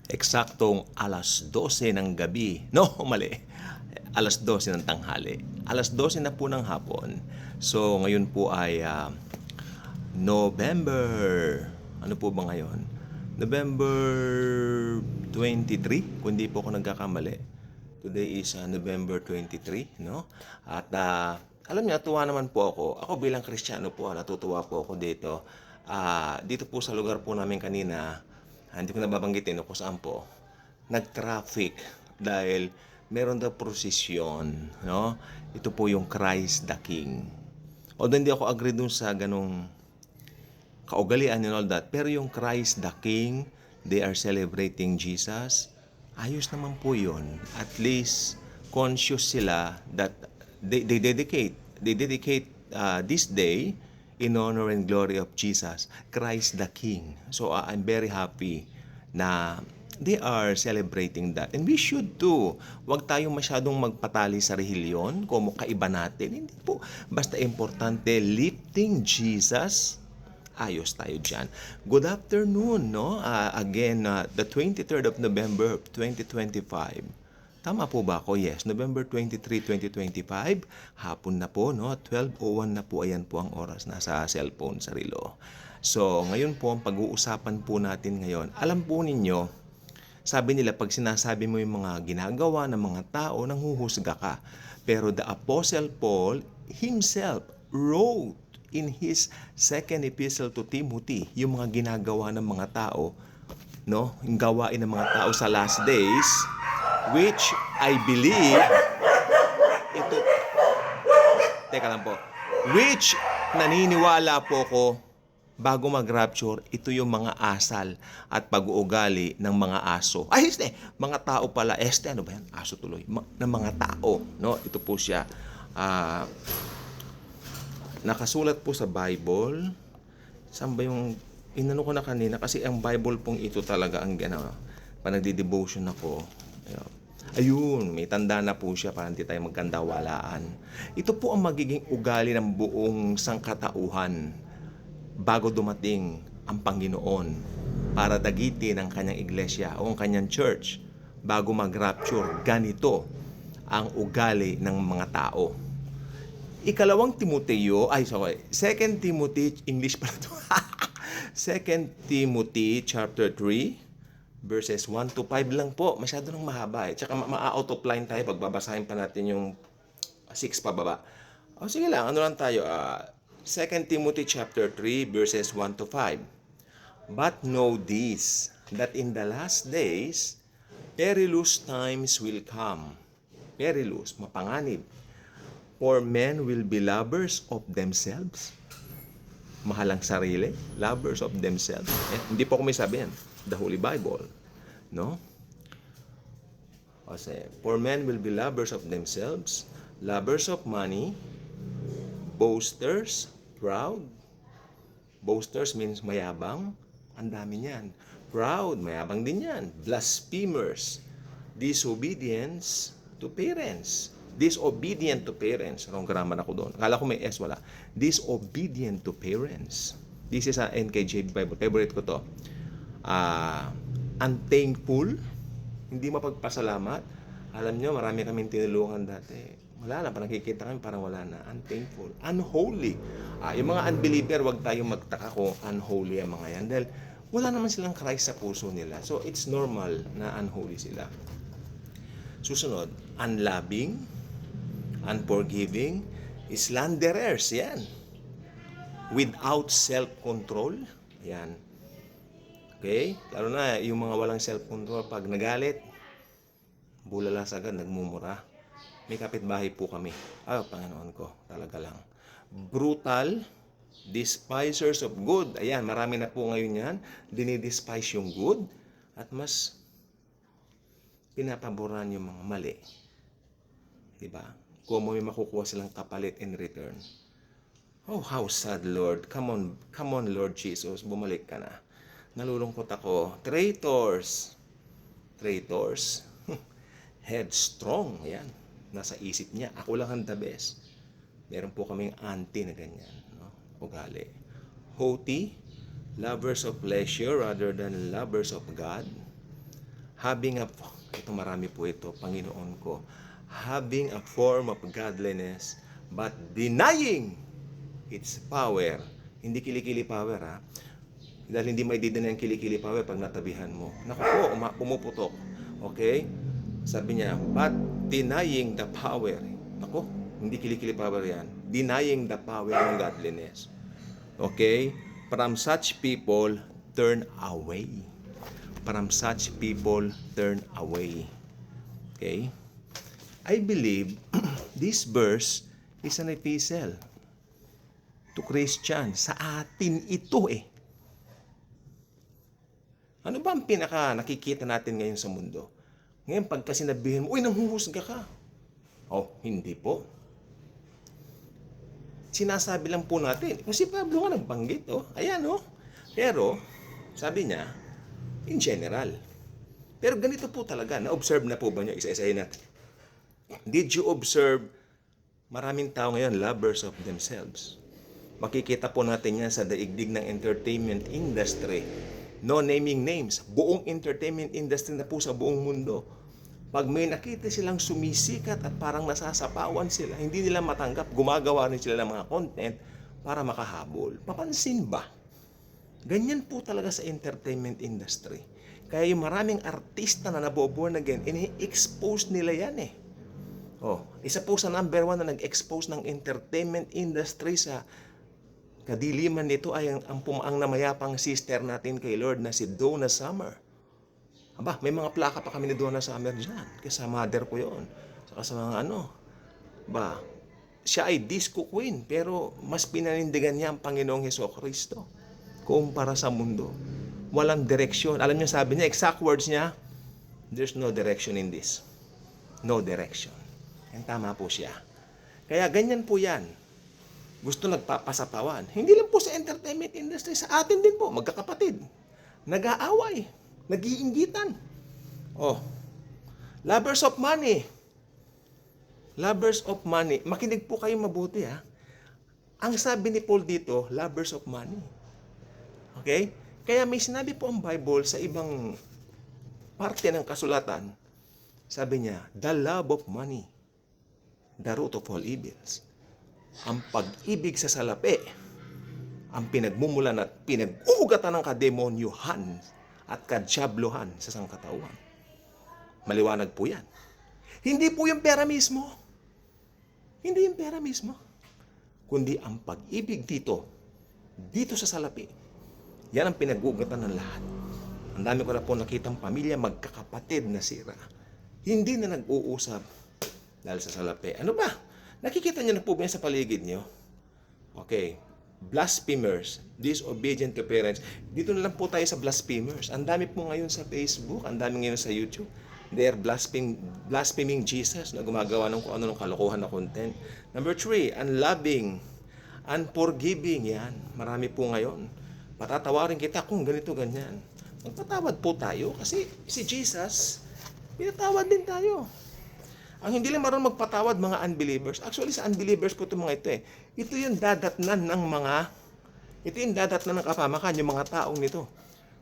Eksaktong alas 12 ng gabi. No, mali. Alas 12 ng tanghali. Alas 12 na po ng hapon. So, ngayon po ay November. Ano po ba ngayon? November 23, kung di po ako nagkakamali. Today is November 23, no? At alam niyo, tuwa naman po ako. Ako bilang Kristiyano po, natutuwa po ako dito. Dito po sa lugar po namin kanina, hindi ko nababanggitin kung saan po, nag-traffic dahil meron daw prosesyon, no? Ito po yung Christ the King. Although hindi ako agree dun sa ganong kaugalian and all that, pero yung Christ the King, they are celebrating Jesus, ayos naman po yun. At least conscious sila that they dedicate this day in honor and glory of Jesus, Christ the King. So I'm very happy na they are celebrating that. And we should too. Huwag tayong masyadong magpatali sa relihiyon kung kaiba natin. Hindi po. Basta importante, lifting Jesus, ayos tayo dyan. Good afternoon, no? Again, the 23rd of November 2025. Tama po ba ako? Yes, November 23, 2025. Hapon na po, no? 12:01 na po. Ayan po ang oras. Nasa cellphone, sa relo. So, ngayon po, ang pag-uusapan po natin ngayon. Alam po ninyo, sabi nila, pag sinasabi mo yung mga ginagawa ng mga tao, nanghuhusga ka. Pero the Apostle Paul himself wrote in his second epistle to Timothy, yung mga ginagawa ng mga tao, no? Yung gawain ng mga tao sa last days, which I believe, ito, teka lang po, which naniniwala po ko, bago mag-rapture, ito yung mga asal at pag-uugali ng mga aso. Ay, mga tao pala. Ano ba yan? Aso tuloy. Ng mga tao, no? Ito po siya. Nakasulat po sa Bible. Saan ba yung inano ko na kanina? Kasi ang Bible pong ito talaga ang pag nagdi-devotion ako. Ayun, may tanda na po siya para hindi tayo magkandawalaan. Ito po ang magiging ugali ng buong sangkatauhan bago dumating ang Panginoon para dagitin ang kanyang iglesia o ang kanyang church. Bago mag-rapture, ganito ang ugali ng mga tao. Ikalawang Timoteo, Second Timothy, English pala ito. Second Timothy chapter 3, verses 1 to 5 lang po. Masyado nang mahaba eh. Tsaka ma-out of line tayo pag babasahin pa natin yung 6 pababa. Sige lang, ano lang tayo. 2 Timothy chapter 3, verses 1 to 5. But know this, that in the last days, perilous times will come. Perilous, mapanganib. For men will be lovers of themselves. Mahalang sarili. Lovers of themselves. Hindi po ako may sabi yan. The Holy Bible. No? For men will be lovers of themselves, lovers of money, boasters, proud. Boasters means mayabang. Ang dami niyan. Proud, mayabang din yan. Blasphemers. Disobedience to parents. Disobedient to parents. Wrong grammar ako doon. Akala ko may S, wala. Disobedient to parents. This is a NKJV Bible. Favorite ko to. Unthankful. Hindi mapagpasalamat. Alam nyo, marami kaming tinulungan dati. Wala na, parang nakikita kami, parang wala na. Unthankful. Unholy. Yung mga unbeliever, wag tayong magtaka kung unholy ang mga yan. Dahil wala naman silang Christ sa puso nila. So, it's normal na unholy sila. Susunod, unloving, unforgiving, slanderers, yan. Without self-control, yan. Okay? Lalo na, yung mga walang self-control, pag nagalit, bulalas agad, nagmumura. May kapitbahay po kami. Panginoon ko, talaga lang. Brutal, despisers of good. Ayan, marami na po ngayon yan. Dinidespise yung good at mas pinapaboran yung mga mali. Diba? Kung may makukuha silang kapalit in return. Oh, how sad, Lord. Come on, Lord Jesus. Bumalik ka na. Nalulungkot ako. Traitors. Headstrong. Yan. Nasa isip niya. Ako lang ang the best. Meron po kaming auntie na ganyan. No? Ugali. Haughty. Lovers of pleasure rather than lovers of God. ito marami po ito, Panginoon ko, having a form of godliness, but denying its power. Hindi kilikili power, ha? Dahil hindi may didena yung kilikili power pag natabihan mo. Naku po, pumuputok. Okay? Sabi niya, but denying the power. Naku, hindi kilikili power yan. Denying the power ng godliness. Okay? From such people, turn away. From such people, turn away. Okay? I believe this verse is an epistle to Christians. Sa atin ito eh. Ano ba ang pinaka nakikita natin ngayon sa mundo? Ngayon, pagka sinabihin mo, uy, nanghuhusga ka. Oh, hindi po. Sinasabi lang po natin. Kung si Pablo nga nagbanggit, oh. Ayan, oh. Pero, sabi niya, in general. Pero ganito po talaga. Na-observe na po ba niyo? Isa-isahin natin. Did you observe maraming tao ngayon, lovers of themselves? Makikita po natin yan sa daigdig ng entertainment industry. No naming names. Buong entertainment industry na po sa buong mundo. Pag may nakita silang sumisikat at parang nasasapawan sila, hindi nila matanggap, gumagawa rin sila ng mga content para makahabol. Papansin ba? Ganyan po talaga sa entertainment industry. Kaya yung maraming artista na naboborn again, ini-expose nila yan eh. Oh, isa po sa number 1 na nag-expose ng entertainment industry sa kadiliman nito ay ang namayapang sister natin kay Lord na si Donna Summer. Aba, may mga plaka pa kami ni Donna Summer dyan. Kasi mother ko yon. Saka sa mga siya ay disco queen, pero mas pinanindigan niya ang Panginoong Hesukristo kumpara sa mundo. Walang direksyon. Alam niyo, sabi niya, exact words niya, there's no direction in this. No direction. Yan, tama po siya. Kaya ganyan po yan. Gusto nagpapasapawan. Hindi lang po sa entertainment industry, sa atin din po, magkakapatid. Nag-aaway. Nag-iinggitan. Oh, lovers of money. Lovers of money. Makinig po kayo mabuti, ha. Ang sabi ni Paul dito, lovers of money. Okay? Kaya may sinabi po ang Bible sa ibang parte ng kasulatan. Sabi niya, the love of money, the root of all evils. Ang pag-ibig sa salapi, ang pinagmumulan at pinag-uugatan ng kademonyuhan at kadyabluhan sa sangkatawan. Maliwanag po yan. Hindi po yung pera mismo. Hindi yung pera mismo. Kundi ang pag-ibig dito sa salapi. Yan ang pinag-uugatan ng lahat. Ang dami ko na po nakitang pamilya magkakapatid na sira. Hindi na nag-uusap dahil sa salapi. Ano ba? Nakikita niyo na po ba yan sa paligid niyo? Okay. Blasphemers, disobedient to parents. Dito na lang po tayo sa blasphemers. Ang dami po ngayon sa Facebook, ang dami ngayon sa YouTube. They are blaspheming Jesus na gumagawa ng kung ano ng kalokohan na content. Number 3, unloving, unforgiving. Yan, marami po ngayon. Patatawarin kita kung ganito, ganyan. Magpatawad po tayo kasi si Jesus, pinatawad din tayo. Ang hindi lang marunong magpatawad mga unbelievers. Actually, sa unbelievers po itong mga ito eh. Ito yung dadatnan ng kapamakan, yung mga taong nito.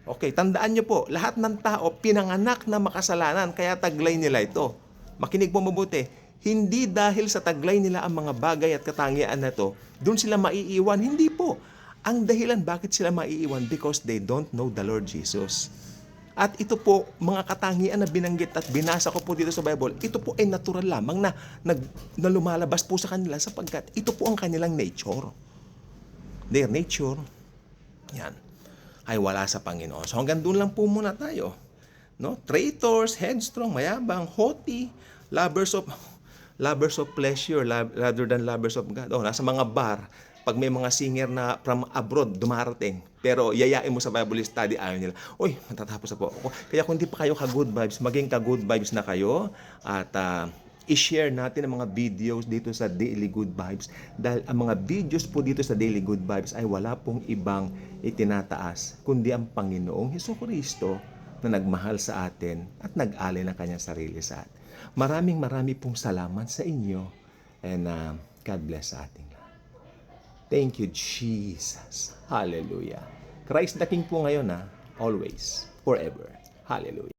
Okay, tandaan nyo po, lahat ng tao pinanganak na makasalanan, kaya taglay nila ito. Makinig po mabuti. Hindi dahil sa taglay nila ang mga bagay at katangian na ito, doon sila maiiwan. Hindi po. Ang dahilan bakit sila maiiwan, because they don't know the Lord Jesus. At ito po, mga katangian na binanggit at binasa ko po dito sa Bible, ito po ay natural lamang na lumalabas po sa kanila sapagkat ito po ang kanilang nature. Their nature, yan, ay wala sa Panginoon. So hanggang doon lang po muna tayo. No? Traitors, headstrong, mayabang, haughty, lovers of pleasure rather than lovers of God. Nasa mga bar, pag may mga singer na from abroad dumarating, pero yayain mo sa Bible study, ayaw nila, uy, matatapos na po ako. Kaya kung hindi pa kayo ka-good vibes, maging ka-good vibes na kayo at i-share natin ang mga videos dito sa Daily Good Vibes. Dahil ang mga videos po dito sa Daily Good Vibes ay wala pong ibang itinataas, kundi ang Panginoong Hesukristo na nagmahal sa atin at nag-alay ng kanyang sarili sa atin. Maraming pong salamat sa inyo and God bless sa ating lahat. Thank you, Jesus. Hallelujah. Christ the King po ngayon, always, forever. Hallelujah.